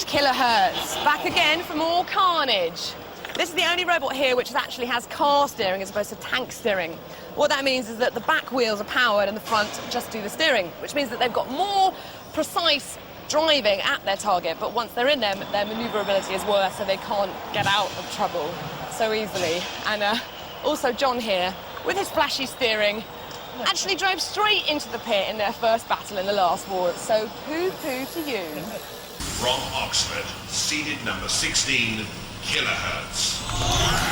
Killerhurtz, back again for more carnage. This is the only robot here which actually has car steering as opposed to tank steering. What that means is that the back wheels are powered and the front just do the steering, which means that they've got more precise driving at their target, but once they're in them, their manoeuvrability is worse, so they can't get out of trouble so easily. And also John here, with his flashy steering, actually drove straight into the pit in their first battle in the last war, so poo-poo to you. From Oxford, seeded number 16, Killerhurtz.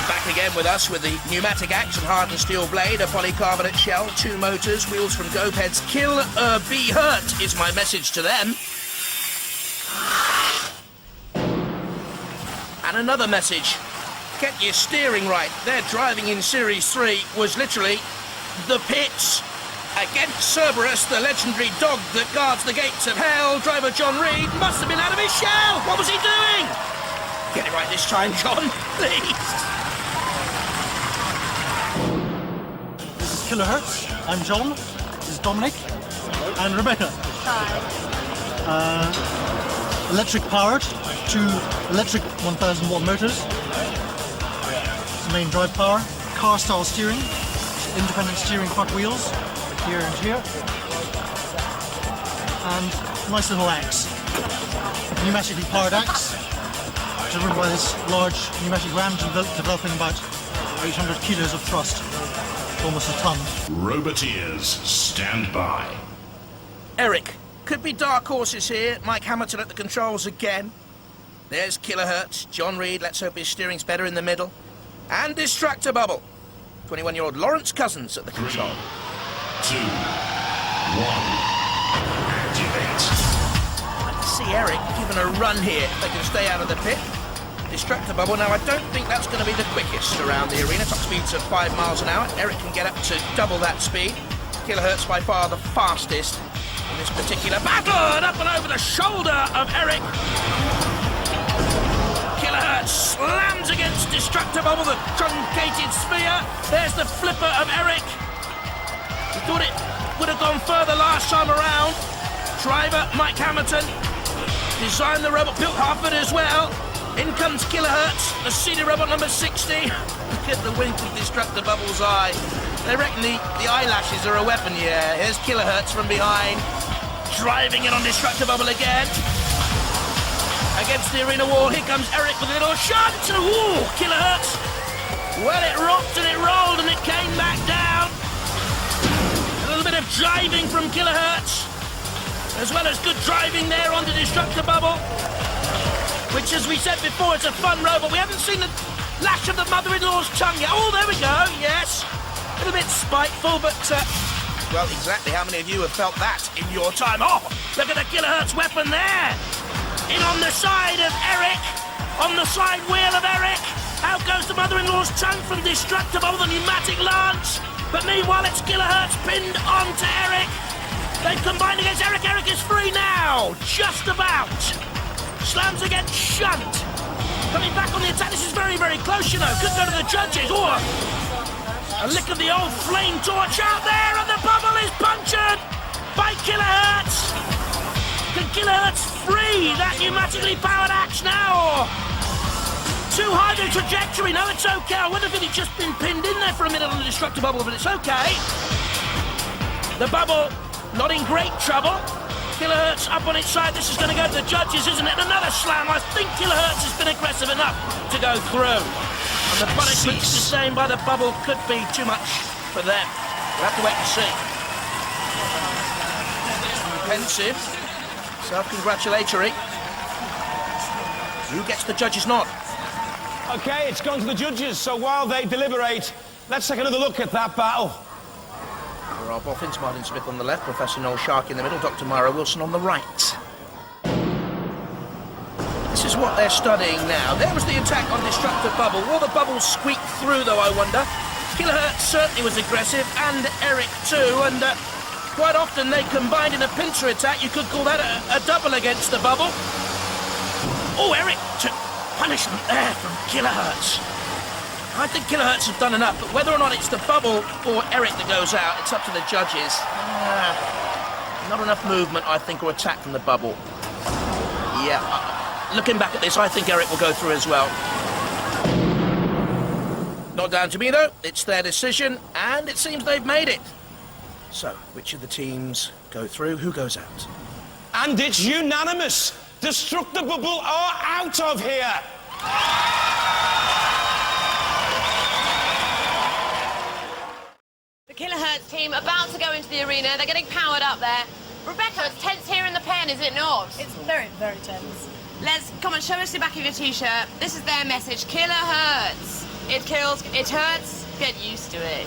Back again with us with the pneumatic action hardened steel blade, a polycarbonate shell, 2 motors, wheels from Goped's Killerhurtz is my message to them. And another message, get your steering right. Their driving in Series 3 was literally the pits. Against Cerberus, the legendary dog that guards the gates of hell, driver John Reed must have been out of his shell. What was he doing? Get it right this time, John, please. This is Killerhurtz. I'm John. This is Dominic. And Rebecca. Hi. Electric powered, 2 electric 1000-watt motors. This is main drive power. Car style steering. Independent steering front wheels. Here and here. And nice little axe. Pneumatically powered axe. Driven by this large pneumatic ram, developing about 800 kilos of thrust. Almost a ton. Roboteers, stand by. Eric, could be dark horses here. Mike Hamilton at the controls again. There's Killerhurtz. John Reed, let's hope his steering's better in the middle. And Destruct-A-Bubble. 21-year-old Lawrence Cousins at the control. 2, 1, activate. I'd like to see Eric given a run here if they can stay out of the pit. Destruct-A-Bubble, now I don't think that's going to be the quickest around the arena. Top speed's at 5 miles an hour. Eric can get up to double that speed. Killerhurtz by far the fastest in this particular battle. And up and over the shoulder of Eric. Killerhurtz slams against Destruct-A-Bubble, the truncated sphere. There's the flipper of Eric. We thought it would have gone further last time around. Driver Mike Hamilton designed the robot, built half of it as well. In comes Killerhurtz, the seeded robot number 60. Look at the wink of Destruct-A-Bubble's eye. They reckon the eyelashes are a weapon, yeah. Here's Killerhurtz from behind, driving it on Destruct-A-Bubble again. Against the arena wall, here comes Eric with a little shunt. Ooh, Killerhurtz. Well, it rocked and it rolled and it came back down. A little bit of jiving from Killerhurtz, as well as good driving there onto Destruct-A-Bubble, which, as we said before, it's a fun robot. We haven't seen the lash of the mother-in-law's tongue yet. Oh, there we go, yes. A little bit spiteful, but, well, exactly how many of you have felt that in your time? Oh, look at the Killerhurtz weapon there. In on the side of Eric, on the side wheel of Eric. Out goes the mother-in-law's tongue from Destruct-A-Bubble, the pneumatic lance. But meanwhile, it's Killerhurtz pinned onto Eric. They've combined against Eric. Eric is free now, just about. Slams against Shunt. Coming back on the attack. This is very, very close, you know. Could go to the judges. Oh, a lick of the old flame torch out there, and the bubble is punctured by Killerhurtz. Can Killerhurtz free that pneumatically powered axe now? Or too high the trajectory? No, it's okay. I wonder if he'd just been pinned in there for a minute on the Destruct-A-Bubble, but it's okay. The bubble not in great trouble. Killerhurtz up on its side. This is going to go to the judges, isn't it? Another slam. I think Killerhurtz has been aggressive enough to go through. And the punishment sustained by the bubble could be too much for them. We'll have to wait and see. Pensive. Self-congratulatory. Who gets the judge's nod? OK, it's gone to the judges, so while they deliberate, let's take another look at that battle. There are boffins, Martin Smith on the left, Professor Noel Shark in the middle, Dr. Myra Wilson on the right. This is what they're studying now. There was the attack on Destruct-A-Bubble. Will the bubble squeak through, though, I wonder? Kilohertz certainly was aggressive, and Eric too, and quite often they combined in a pincer attack. You could call that a double against the bubble. Oh, Eric took punishment there from Killerhurtz. I think Killerhurtz have done enough, but whether or not it's the bubble or Eric that goes out, it's up to the judges. Not enough movement, I think, or attack from the bubble. Yeah, Looking back at this, I think Eric will go through as well. Not down to me, though. It's their decision, and it seems they've made it. So, which of the teams go through? Who goes out? And it's unanimous. Destruct-A-Bubble are out of here. The Killerhurtz team about to go into the arena. They're getting powered up there. Rebecca, it's tense here in the pen, is it not? It's very, very tense. Let's come on, show us the back of your t-shirt. This is their message. Killerhurtz. It kills, it hurts. Get used to it.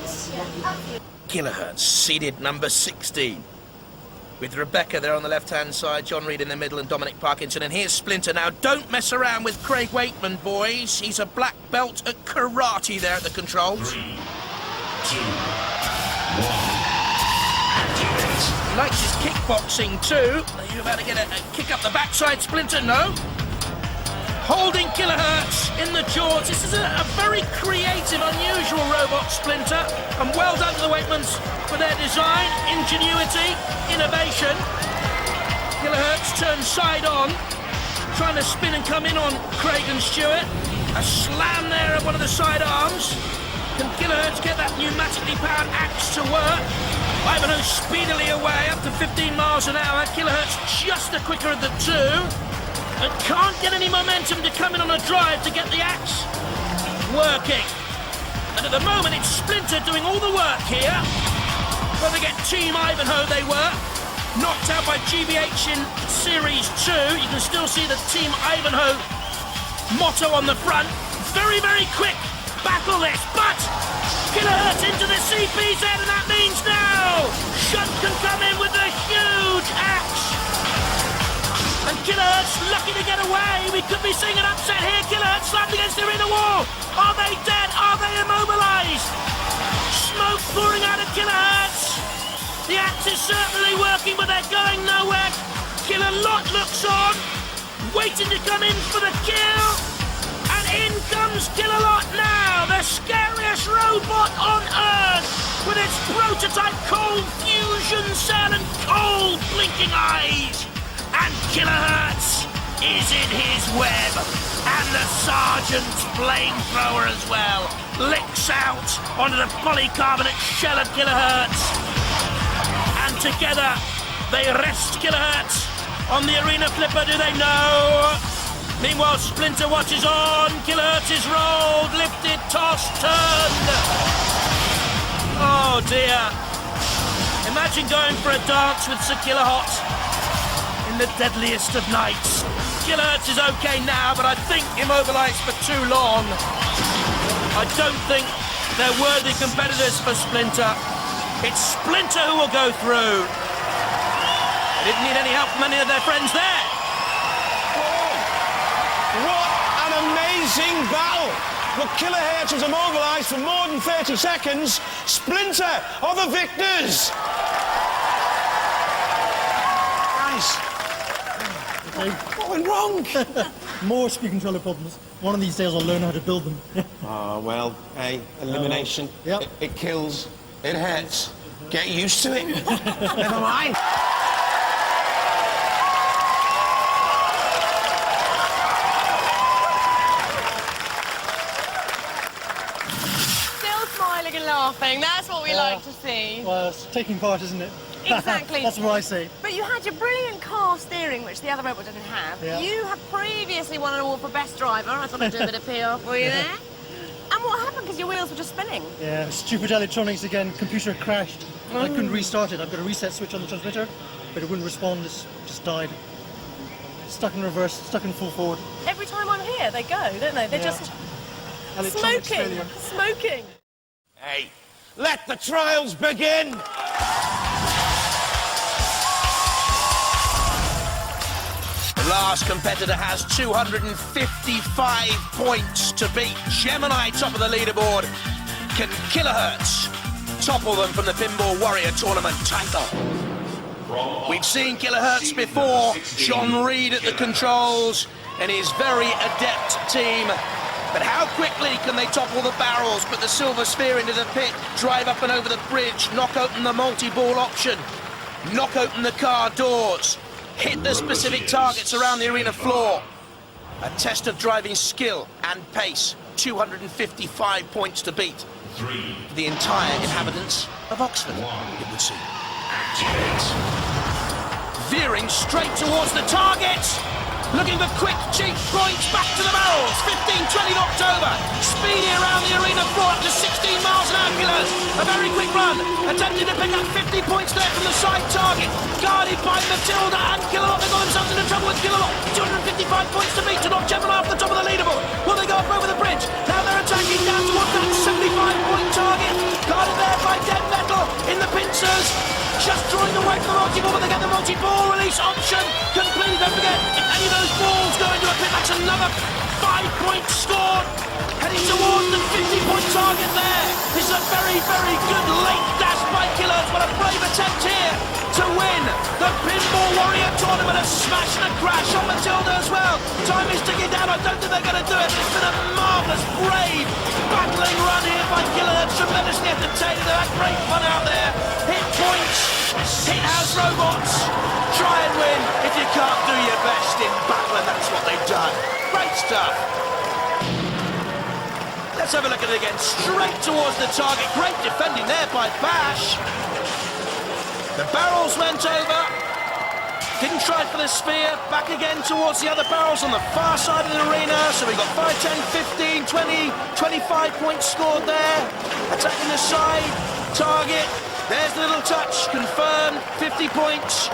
Killerhurtz, seeded number 16. With Rebecca there on the left-hand side, John Reed in the middle, and Dominic Parkinson. And here's Splinter. Now, don't mess around with Craig Waitman, boys. He's a black belt at karate there at the controls. 3, 2, 1. Activate. He likes his kickboxing too. Are you about to get a kick up the backside, Splinter? No. Holding Killerhurtz in the jaws. This is a very creative, unusual robot, Splinter. And well done to the Waitmans for their design, ingenuity, innovation. Killerhurtz turns side on, trying to spin and come in on Craig and Stewart. A slam there of one of the side arms. Can Killerhurtz get that pneumatically powered axe to work? Ivanhoe speedily away, up to 15 miles an hour. Killerhurtz just the quicker of the two. And can't get any momentum to come in on a drive to get the axe working. And at the moment, it's Splinter doing all the work here. Well, they get Team Ivanhoe, they were. Knocked out by GBH in Series 2. You can still see the Team Ivanhoe motto on the front. Very, very quick battle this, but Killerhurtz into the CPZ, and that means now Shunt can come in with a huge axe. And Killerhurtz lucky to get away. We could be seeing an upset here. Killerhurtz slammed against the arena wall. Are they dead? Are they immobilized? Smoke pouring out of Killerhurtz. The axe is certainly working, but they're going nowhere. Killerlot looks on, waiting to come in for the kill. And in comes Killerlot now, the scariest robot on Earth, with its prototype cold fusion cell and cold blinking eyes. And Killerhurtz is in his web, and the Sergeant's flamethrower as well licks out onto the polycarbonate shell of Killerhurtz. And together they arrest Killerhurtz on the arena flipper, do they? No. Meanwhile, Splinter watches on. Killerhurtz is rolled, lifted, tossed, turned. Oh dear. Imagine going for a dance with Sir Killerhot in the deadliest of nights. Killerhurtz is okay now, but I think immobilized for too long. I don't think they're worthy competitors for Splinter. It's Splinter who will go through. They didn't need any help from any of their friends there. What an amazing battle! But Killerhurtz was immobilized for more than 30 seconds. Splinter are the victors! Guys, what went wrong? More speed controller problems. One of these days I'll learn how to build them. Oh, well, hey, elimination. Yep. It kills. It hurts. Get used to it. Never mind. Still smiling and laughing. That's what we like to see. Well, it's taking part, isn't it? Exactly. That's what I say. But you had your brilliant car steering, which the other robot didn't have. Yeah. You have previously won an award for Best Driver. I thought I'd do a bit of PR for you there. And what happened? Because your wheels were just spinning. Yeah, stupid electronics again. Computer crashed. I couldn't restart it. I've got a reset switch on the transmitter, but it wouldn't respond. It just died. Stuck in reverse, stuck in full forward. Every time I'm here, they go, don't they? They're just Electronics smoking, failure. smoking. Hey, let the trials begin! The last competitor has 255 points to beat. Gemini top of the leaderboard. Can Killerhurtz topple them from the Pinball Warrior Tournament title? We've seen Killerhurtz before. John Reed at the controls and his very adept team. But how quickly can they topple the barrels, put the silver sphere into the pit, drive up and over the bridge, knock open the multi-ball option, knock open the car doors, hit the specific targets around the arena floor? A test of driving skill and pace. 255 points to beat. 3. The entire inhabitants of Oxford, it would seem. Activate. Veering straight towards the target. Looking for quick, cheap points back to the barrels. 15-20 knocked over. Speedy around the arena floor up to 16 miles an hour. Killerhurtz. A very quick run. Attempting to pick up 50 points there from the side target. Guarded by Matilda and Killerhurtz. They got themselves into trouble with Killerhurtz. 255 points to beat to knock Gemini off the top of the leaderboard. Will they go up over the bridge? Now they're attacking down towards that 75-point target. Guarded there by Dead Metal in the pincers. Just drawing away from the multi-ball, but they get the multi-ball release option completed. Don't forget, if any of those balls go into a pit, that's another 5 points scored. Heading towards the 50-point target there. This is a very, very good late dash by Killerhurtz. What a brave attempt here to win the Pinball Warrior Tournament. A smash and a crash on Matilda as well. Time is ticking down. I don't think they're going to do it, but it's been a marvellous, brave, battling run here by Killerhurtz. Tremendously entertaining. They had great fun out there. Hit points, hit house robots. Try and win if you can't do your best in battle, and that's what they've done. Great stuff. Let's have a look at it again. Straight towards the target. Great defending there by Bash. The barrels went over. Didn't try for the spear. Back again towards the other barrels on the far side of the arena. So we got 5, 10, 15, 20, 25 points scored there. Attacking the side target. There's the little touch. Confirmed. 50 points.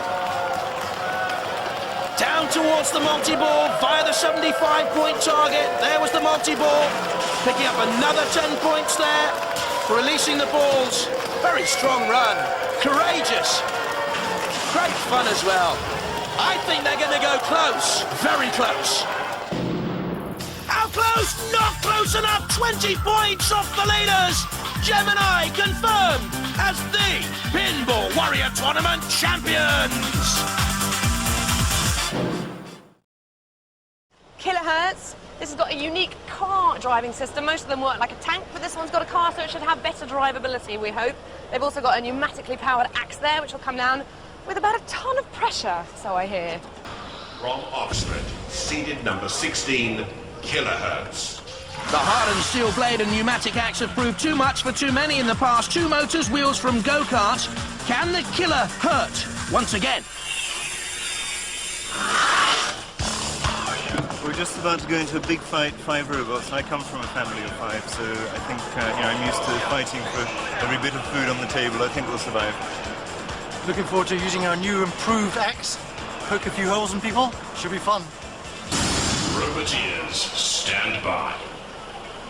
Down towards the multi-ball via the 75-point target. There was the multi-ball. Picking up another 10 points there. Releasing the balls. Very strong run. Courageous. Great fun as well. I think they're going to go close. Very close. How close? Not close enough. 20 points off the leaders. Gemini confirmed as the Pinball Warrior Tournament champions. Killerhurtz. This has got a unique car driving system. Most of them work like a tank, but this one's got a car, so it should have better drivability, we hope. They've also got a pneumatically powered axe there, which will come down with about a ton of pressure, so I hear. From Oxford, seeded number 16, Killerhurtz. The hardened steel blade and pneumatic axe have proved too much for too many in the past. 2 motors, wheels from go-karts. Can the killer hurt once again? We're just about to go into a big fight, 5 robots. I come from a family of 5, so I think I'm used to fighting for every bit of food on the table. I think we'll survive. Looking forward to using our new improved axe. Poke a few holes in people. Should be fun. Roboteers, stand by.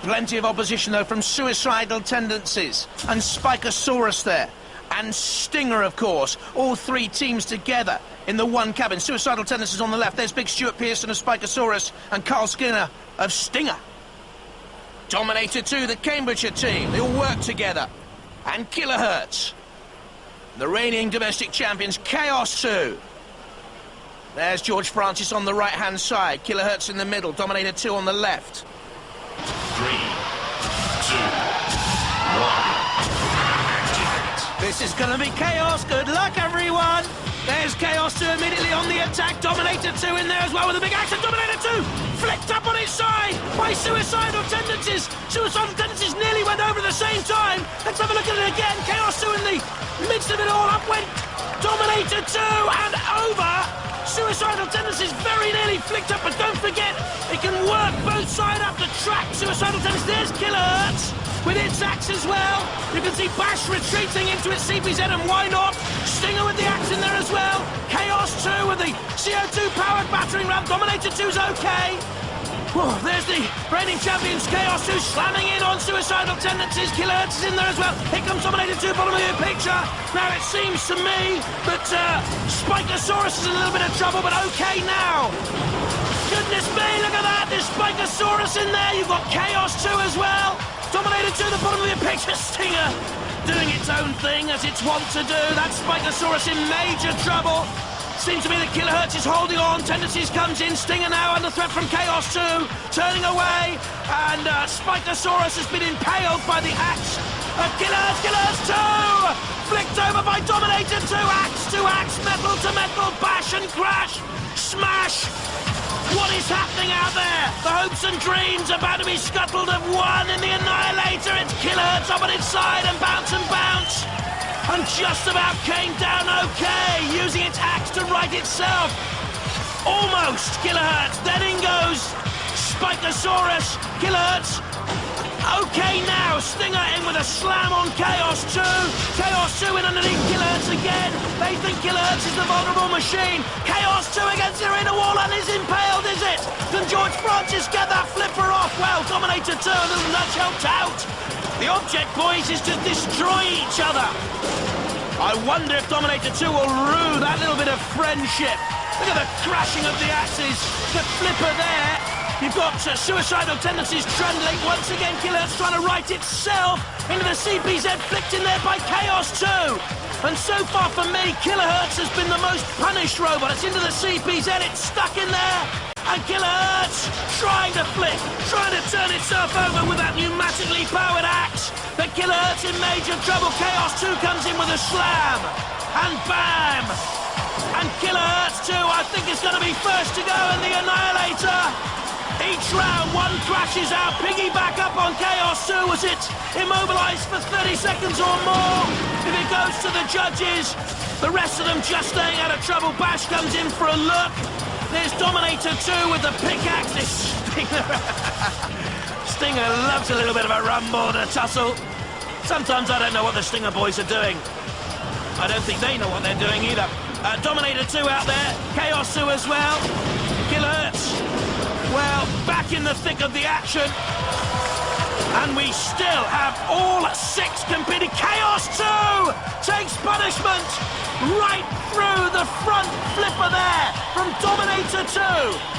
Plenty of opposition, though, from Suicidal Tendencies and Spikasaurus there. And Stinger, of course. All 3 teams together in the one cabin. Suicidal Tendencies on the left. There's Big Stuart Pearson of Spikasaurus and Carl Skinner of Stinger. Dominator 2, the Cambridgeshire team. They all work together. And Killerhurtz, the reigning domestic champions, Chaos 2. There's George Francis on the right-hand side. Killerhurtz in the middle. Dominator 2 on the left. 3, 2, 1. This is going to be chaos. Good luck, everyone. There's Chaos 2 immediately on the attack. Dominator 2 in there as well with a big action. Dominator 2 flicked up on its side by Suicidal Tendencies. Suicidal Tendencies nearly went over at the same time. Let's have a look at it again. Chaos 2 in the midst of it all. Up went Dominator 2 and over. Suicidal Tendencies very nearly flicked up, but don't forget, it can work both sides up the track. Suicidal Tendencies, there's Killerhurtz with its axe as well. You can see Bash retreating into its CPZ, and why not? Stinger with the axe in there as well. Chaos 2 with the CO2-powered battering ram. Dominator 2's okay. Whoa, there's the reigning champions, Chaos 2, slamming in on Suicidal Tendencies. Killerhurtz is in there as well. Here comes Dominator 2, bottom of your picture. Now it seems to me that Spikasaurus is in a little bit of trouble, but okay now. Goodness me, look at that. There's Spikasaurus in there. You've got Chaos 2 as well. Dominator 2, the bottom of your picture. Stinger doing its own thing as it's wont to do. That's Spikasaurus in major trouble. Seems to be that Killerhurtz is holding on. Tendencies comes in. Stinger now under threat from Chaos 2. Turning away. And Spikasaurus has been impaled by the axe of Killerhurtz. Killerhurtz 2! Flicked over by Dominator 2. Axe to axe. Metal to metal. Bash and crash. smash! What is happening out there? The hopes and dreams about to be scuttled have won in the Annihilator. It's Killerhurtz up on its side and bounce. And just about came down okay, using its axe to right itself. Almost Killerhurtz, then in goes Spikasaurus. Killerhurtz, okay now, Stinger in with a slam on Chaos 2. Chaos 2 in underneath Killerhurtz again. They think Killerhurtz is the vulnerable machine. Chaos 2 against the arena wall and is impaled, is it? Can George Francis get that flipper off? Well, Dominator 2, a little nudge helped out. The object, boys, is to destroy each other. I wonder if Dominator 2 will rue that little bit of friendship. Look at the crashing of the axes, the flipper there. You've got Suicidal Tendencies trundling. Once again, Killerhurtz trying to right itself into the CPZ, flicked in there by Chaos 2. And so far for me, Killerhurtz has been the most punished robot. It's into the CPZ, it's stuck in there. And Killerhurtz trying to flick, trying to turn itself over with that pneumatically powered axe. But Killerhurtz in major trouble. Chaos 2 comes in with a slam. And bam! And Killerhurtz 2, I think, is going to be first to go in the Annihilator. Each round, one crashes out, piggyback up on Chaos 2 as it's immobilized for 30 seconds or more. If it goes to the judges, the rest of them just staying out of trouble. Bash comes in for a look. There's Dominator 2 with the pickaxe. This Stinger loves a little bit of a rumble and a tussle. Sometimes I don't know what the Stinger boys are doing. I don't think they know what they're doing either. Dominator 2 out there, Chaos 2 as well. Killerhurtz, well, back in the thick of the action. And we still have all 6 competing. Chaos 2 takes punishment right through the front flipper there from Dominator 2.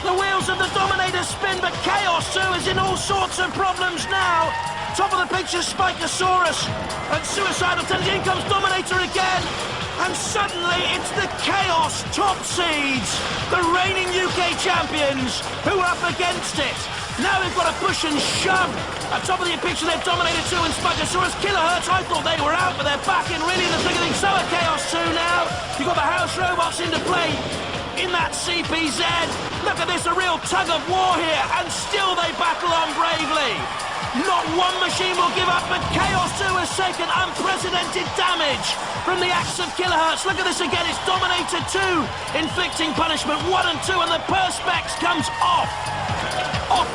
The wheels of the Dominator spin, but Chaos 2 is in all sorts of problems now. Top of the picture, Spikasaurus and Suicidal Tendencies. In comes Dominator again. And suddenly it's the Chaos top seeds, the reigning UK champions, who are up against it. Now we've got to push and shove. At top of the picture, they've Dominator 2 and Spikasaurus. Killerhurtz, I thought they were out, but they're back in really the thick of things. So are Chaos 2 now. You've got the house robots into play in that CPZ. Look at this, a real tug of war here, and still they battle on bravely. Not one machine will give up, but Chaos 2 has taken unprecedented damage from the axe of Killerhurtz. Look at this again, it's Dominator 2 inflicting punishment 1 and 2, and the Perspex comes off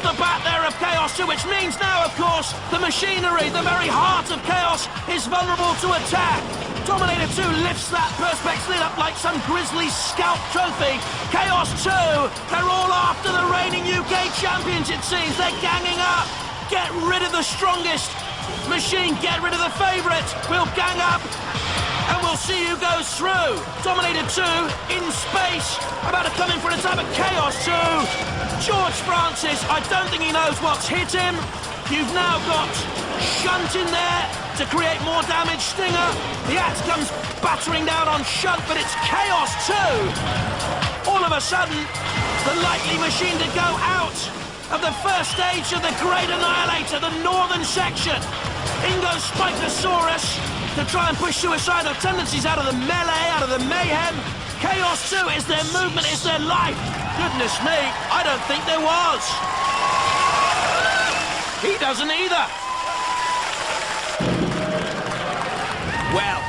the bat there of Chaos 2, which means now, of course, the machinery, the very heart of Chaos, is vulnerable to attack. Dominator 2 lifts that Perspex lid up like some grisly scalp trophy. Chaos 2, they're all after the reigning UK champions, it seems. They're ganging up. Get rid of the strongest machine, get rid of the favourite. We'll gang up and we'll see who goes through. Dominator 2 in space, about to come in for an attack, but Chaos 2. George Francis, I don't think he knows what's hit him. You've now got Shunt in there to create more damage. Stinger, the axe comes battering down on Shunt, but it's Chaos 2. All of a sudden, the likely machine to go out of the first stage of the Great Annihilator, the northern section. In goes Spikasaurus to try and push Suicidal Tendencies out of the melee, out of the mayhem. Chaos 2 is their movement, is their life. Goodness me, I don't think there was. He doesn't either. Well,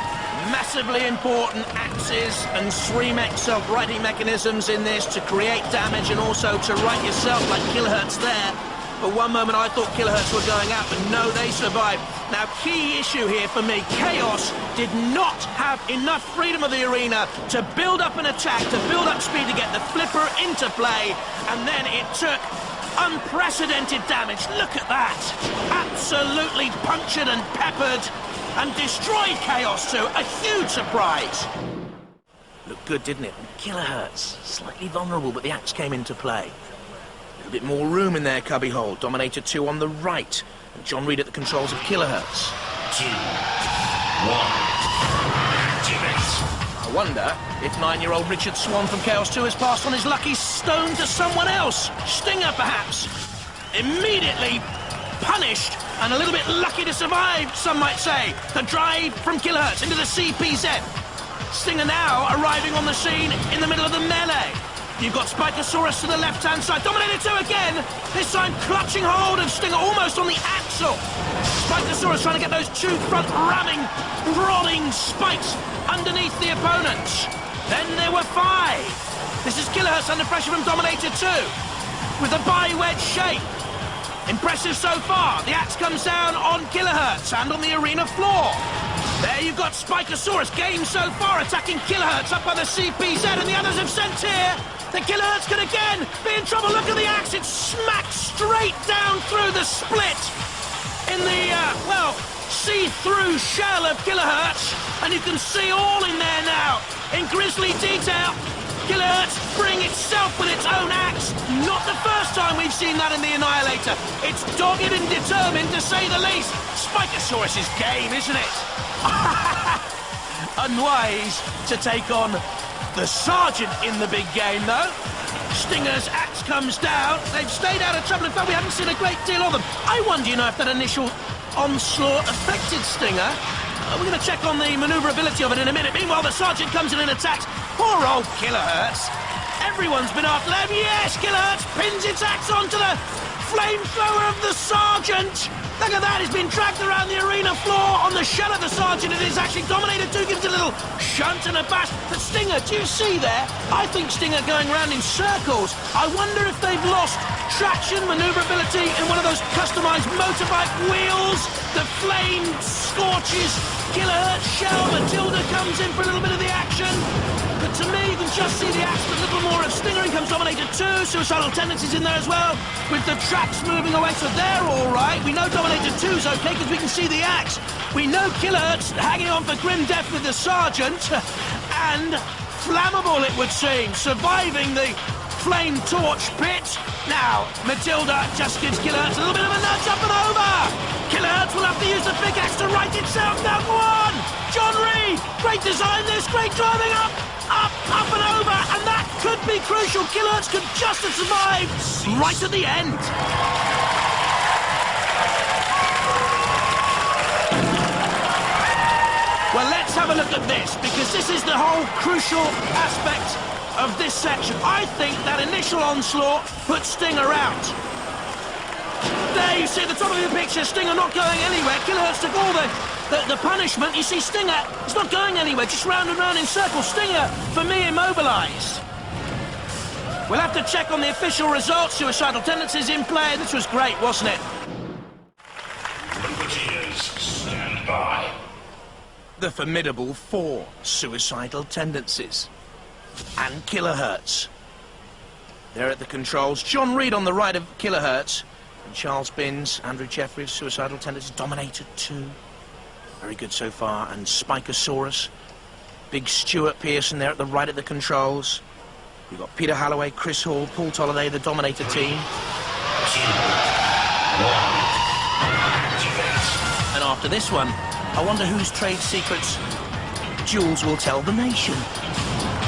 massively important axes and 3-mech self-righting mechanisms in this to create damage and also to right yourself like Killerhurtz there. For one moment I thought Killerhurtz were going out, but no, they survived. Now, key issue here for me, Chaos did not have enough freedom of the arena to build up an attack, to build up speed, to get the flipper into play, and then it took unprecedented damage. Look at that. Absolutely punctured and peppered and destroyed Chaos 2. A huge surprise. Looked good, didn't it? Killerhurtz, slightly vulnerable, but the axe came into play. A little bit more room in their cubbyhole. Dominator 2 on the right. And John Reed at the controls of Killerhurtz. 2, 1, activate. I wonder if 9-year-old Richard Swan from Chaos 2 has passed on his lucky stone to someone else. Stinger, perhaps. Immediately punished and a little bit lucky to survive, some might say. The drive from Killerhurtz into the CPZ. Stinger now arriving on the scene in the middle of the melee. You've got Spikasaurus to the left-hand side. Dominator 2 again. This time clutching hold of Stinger almost on the axle. Spikasaurus trying to get those two front ramming, prodding spikes underneath the opponents. Then there were 5. This is Killerhurtz under pressure from Dominator 2 with a bi-wedge shape. Impressive so far. The axe comes down on Killerhurtz and on the arena floor. There you've got Spikasaurus, game so far, attacking Killerhurtz up by the CPZ, and the others have sent here. The Killerhurtz can again be in trouble. Look at the axe. It's smacked straight down through the split in the, well, see-through shell of Killerhurtz. And you can see all in there now in grisly detail. Killerhurtz freeing itself with its own axe. Not the first time we've seen that in the Annihilator. It's dogged and determined, to say the least. Spikasaurus' game, isn't it? Unwise to take on the Sergeant in the big game, though. Stinger's axe comes down. They've stayed out of trouble. In fact, we haven't seen a great deal of them. I wonder, you know, if that initial onslaught affected Stinger. We're going to check on the manoeuvrability of it in a minute. Meanwhile, the Sergeant comes in and attacks. Poor old Killerhurtz. Everyone's been after them. Yes, Killerhurtz pins its axe onto the flamethrower of the Sergeant. Look at that, he's been dragged around the arena floor on the shell of the Sergeant. It is actually Dominator 2 gives a little shunt and a bash. But Stinger, do you see there? I think Stinger going around in circles. I wonder if they've lost traction, manoeuvrability in one of those customised motorbike wheels. The flame scorches Killerhurtz shell. Matilda comes in for a little bit of the action. But to me, you can just see the axe, but a little more of Stinger. In comes Dominator 2, Suicidal Tendencies in there as well, with the tracks moving away, so they're all right. We know Dominator 2's okay, because we can see the axe. We know Killerhurtz hanging on for grim death with the Sergeant, and flammable, it would seem, surviving the flame torch pit. Now, Matilda just gives Killerhurtz a little bit of a nudge up and over. Killerhurtz will have to use the big axe to right itself. Now, go on! John Reed, great design this, great driving up and over, and that could be crucial. Killerhurtz could just have survived right at the end. Well, let's have a look at this, because this is the whole crucial aspect of this section. I think that initial onslaught put Stinger out. There you see at the top of the picture, Stinger not going anywhere. Killerhurtz took all the punishment. You see Stinger, it's not going anywhere, just round and round in circles. Stinger, for me, immobilised. We'll have to check on the official results. Suicidal Tendencies in play. This was great, wasn't it? Puppeteers, stand by. The formidable 4 Suicidal Tendencies and Killerhurtz. They're at the controls. John Reed on the right of Killerhurtz, and Charles Binns, Andrew Jeffries, Suicidal Tendencies, Dominator 2. Very good so far, and Spikasaurus. Big Stuart Pearson there at the right of the controls. We've got Peter Halloway, Chris Hall, Paul Tolliday, the Dominator team. 2, 1, activate. And after this one, I wonder whose trade secrets Jules will tell the nation.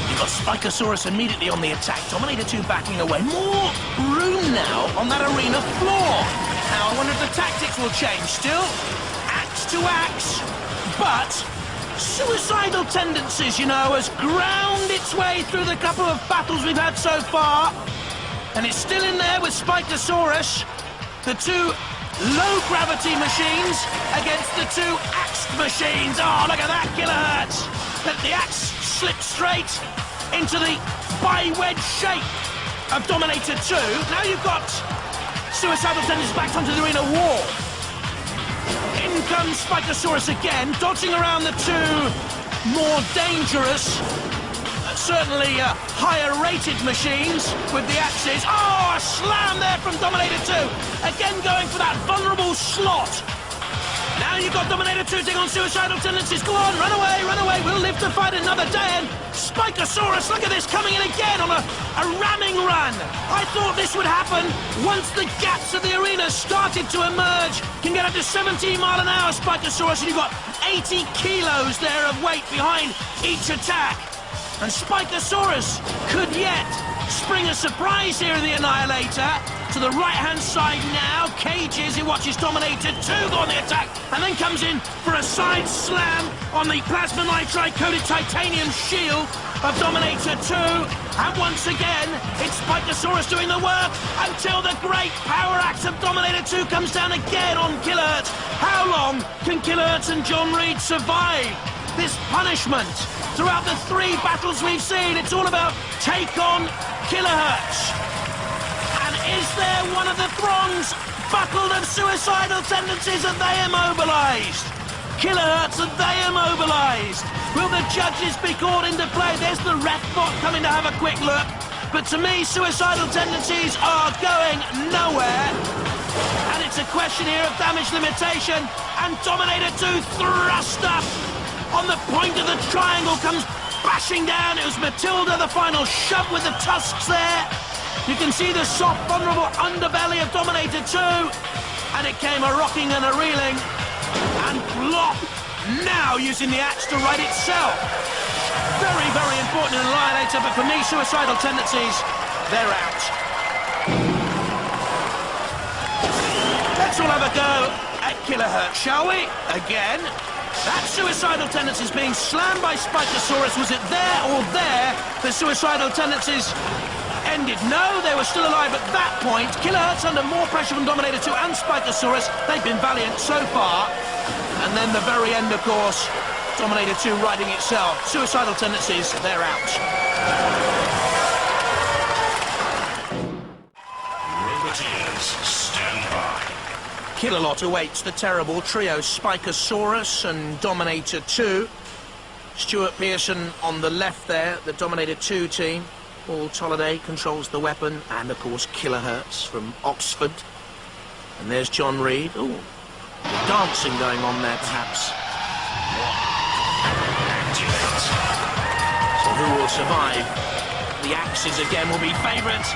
You've got Spikasaurus immediately on the attack. Dominator 2 backing away. More room now on that arena floor. Now, I wonder if the tactics will change. Still, axe to axe, but Suicidal Tendencies, you know, has ground its way through the couple of battles we've had so far. And it's still in there with Spikasaurus. The 2 low-gravity machines against the 2 axed machines. Oh, look at that, Killerhurtz. Let the axe slip straight into the bi-wedge shape of Dominator 2. Now you've got Suicidal Tendencies back onto the arena wall. In comes Spikasaurus again, dodging around the 2 more dangerous, certainly higher-rated machines with the axes. Oh, a slam there from Dominator 2. Again going for that vulnerable slot. Now you've got Dominator 2 taking on Suicidal Tendencies. Go on, run away, we'll live to fight another day. And Spikasaurus, look at this, coming in again on a ramming run. I thought this would happen once the gaps of the arena started to emerge. Can get up to 17 mile an hour, Spikasaurus, and you've got 80 kilos there of weight behind each attack. And Spikasaurus could yet spring a surprise here in the Annihilator. To the right-hand side now, Cages, who watches Dominator 2 go on the attack, and then comes in for a side slam on the plasma nitride-coated titanium shield of Dominator 2. And once again, it's Spikasaurus doing the work until the great power axe of Dominator 2 comes down again on Killerhurtz. How long can Killerhurtz and John Reed survive this punishment? Throughout the 3 battles we've seen, it's all about take on Killerhurtz. And is there one of the throngs buckled of suicidal tendencies? Are they immobilised? Killerhurtz, are they immobilised? Will the judges be called into play? There's the ref bot coming to have a quick look. But to me, suicidal tendencies are going nowhere. And it's a question here of damage limitation. And Dominator 2 thrust up on the point of the triangle, comes bashing down. It was Matilda, the final shove with the tusks there. You can see the soft, vulnerable underbelly of Dominator 2. And it came a rocking and a reeling. And plop, now using the axe to right itself. Very, very important in Annihilator, but for me, suicidal tendencies, they're out. Let's all have a go at Killerhurtz, shall we? Again. That suicidal tendencies being slammed by Spikasaurus. Was it there or there? The suicidal tendencies ended. No, they were still alive at that point. Killerhurtz under more pressure from Dominator 2 and Spikasaurus. They've been valiant so far. And then the very end, of course, Dominator 2 riding itself. Suicidal tendencies, they're out. Roboteers, stand by. Killerlot awaits the terrible trio Spikasaurus and Dominator 2. Stuart Pearson on the left there, the Dominator 2 team. Paul Tolliday controls the weapon, and of course Killerhurtz from Oxford. And there's John Reed. Ooh, dancing going on there perhaps. Activate. So who will survive? The Axes again will be favourites.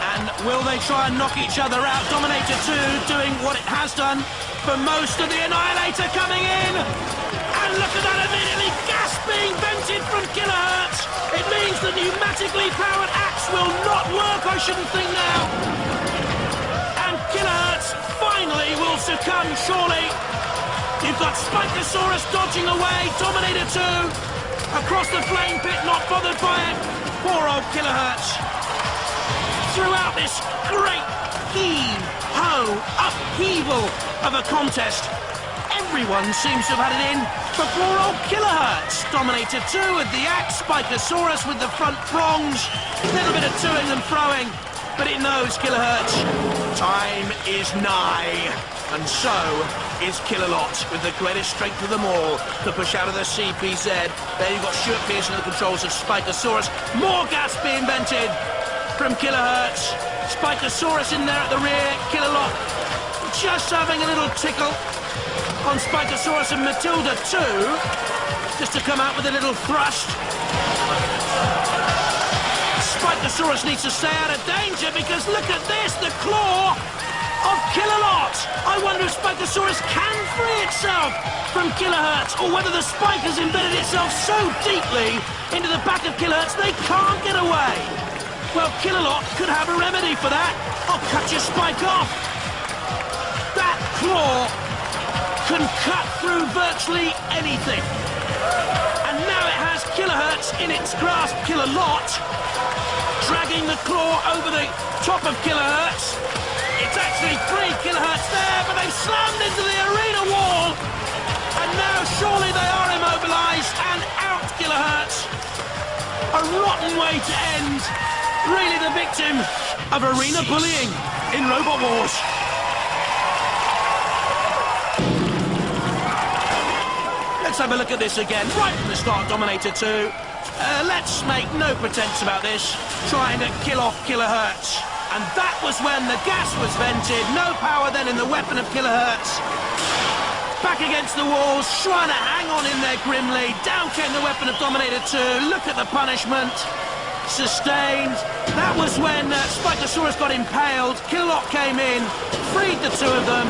And will they try and knock each other out? Dominator 2 doing what it has done for most of the Annihilator coming in. And look at that, immediately gas being vented from Killerhurtz. It means the pneumatically powered axe will not work, I shouldn't think now. And Killerhurtz finally will succumb, surely. You've got Spikasaurus dodging away, Dominator 2 across the flame pit, not bothered by it. Poor old Killerhurtz. Throughout this great upheaval of a contest, everyone seems to have had it in for poor old Killerhurtz. Dominator 2 with the axe, Spikasaurus with the front prongs. A little bit of toing and throwing, but it knows Killerhurtz. Time is nigh. And so is Killerlot with the greatest strength of them all to push out of the CPZ. There you've got Stuart Pearson at the controls of Spikasaurus. More gas being vented from Killerhurtz. Spikasaurus in there at the rear. Killerlot just having a little tickle on Spikasaurus and Matilda 2, just to come out with a little thrust. Spikasaurus needs to stay out of danger because look at this, the claw of Killerlot. I wonder if Spikasaurus can free itself from Killerhurtz, or whether the spike has embedded itself so deeply into the back of Killerhurtz they can't get away. Well, Killerlot could have a remedy for that. I'll cut your spike off. That claw can cut through virtually anything. And now it has Killerhurtz in its grasp. Killerlot dragging the claw over the top of Killerhurtz. It's actually free Killerhurtz there, but they've slammed into the arena wall. And now surely they are immobilised and out Killerhurtz. A rotten way to end. Really the victim of arena bullying in Robot Wars. Let's have a look at this again, right from the start, Dominator 2. Let's make no pretense about this, trying to kill off Killerhurtz. And that was when the gas was vented, no power then in the weapon of Killerhurtz. Back against the walls, trying to hang on in there grimly. Down came the weapon of Dominator 2, look at the punishment. Sustained. That was when Spikasaurus got impaled. Killerlot came in, freed the two of them,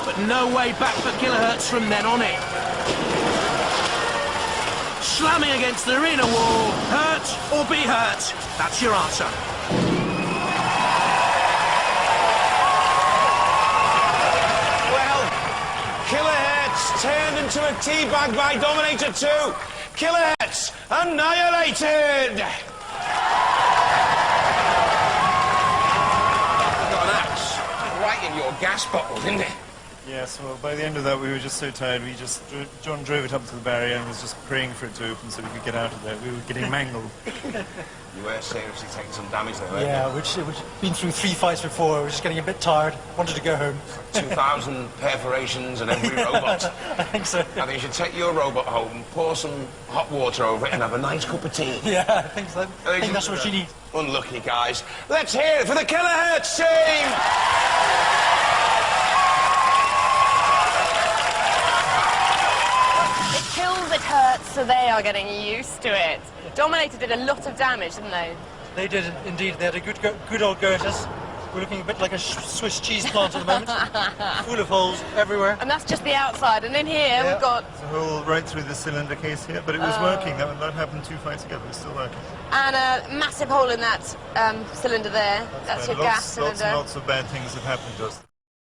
but no way back for Killerhurtz from then on in. Slamming against the arena wall. Hurt or be hurt? That's your answer. were teabagged by Dominator 2. Killerhurtz annihilated. Got an axe right in your gas bottle, didn't it? Yes, well, by the end of that, we were just so tired, John drove it up to the barrier and was just praying for it to open so we could get out of there. We were getting mangled. You were seriously taking some damage there, weren't Yeah, we'd been through 3 fights before. We were just getting a bit tired. Wanted to go home. 2,000 perforations in every robot. I think so. I think you should take your robot home, pour some hot water over it and have a nice cup of tea. Yeah, I think so. I think that's what you need. Unlucky, guys. Let's hear it for the Killerhurtz team! It hurts, so they are getting used to it. Dominator did a lot of damage, didn't they? They did, indeed. They had a good old go at us. We're looking a bit like a Swiss cheese plant at the moment. Full of holes everywhere. And that's just the outside. And in here, we've got... It's a hole right through the cylinder case here, but it was working. That happened 2 fights ago, but it's still working. And a massive hole in that cylinder there. That's your gas cylinder. Lots and lots of bad things have happened to us.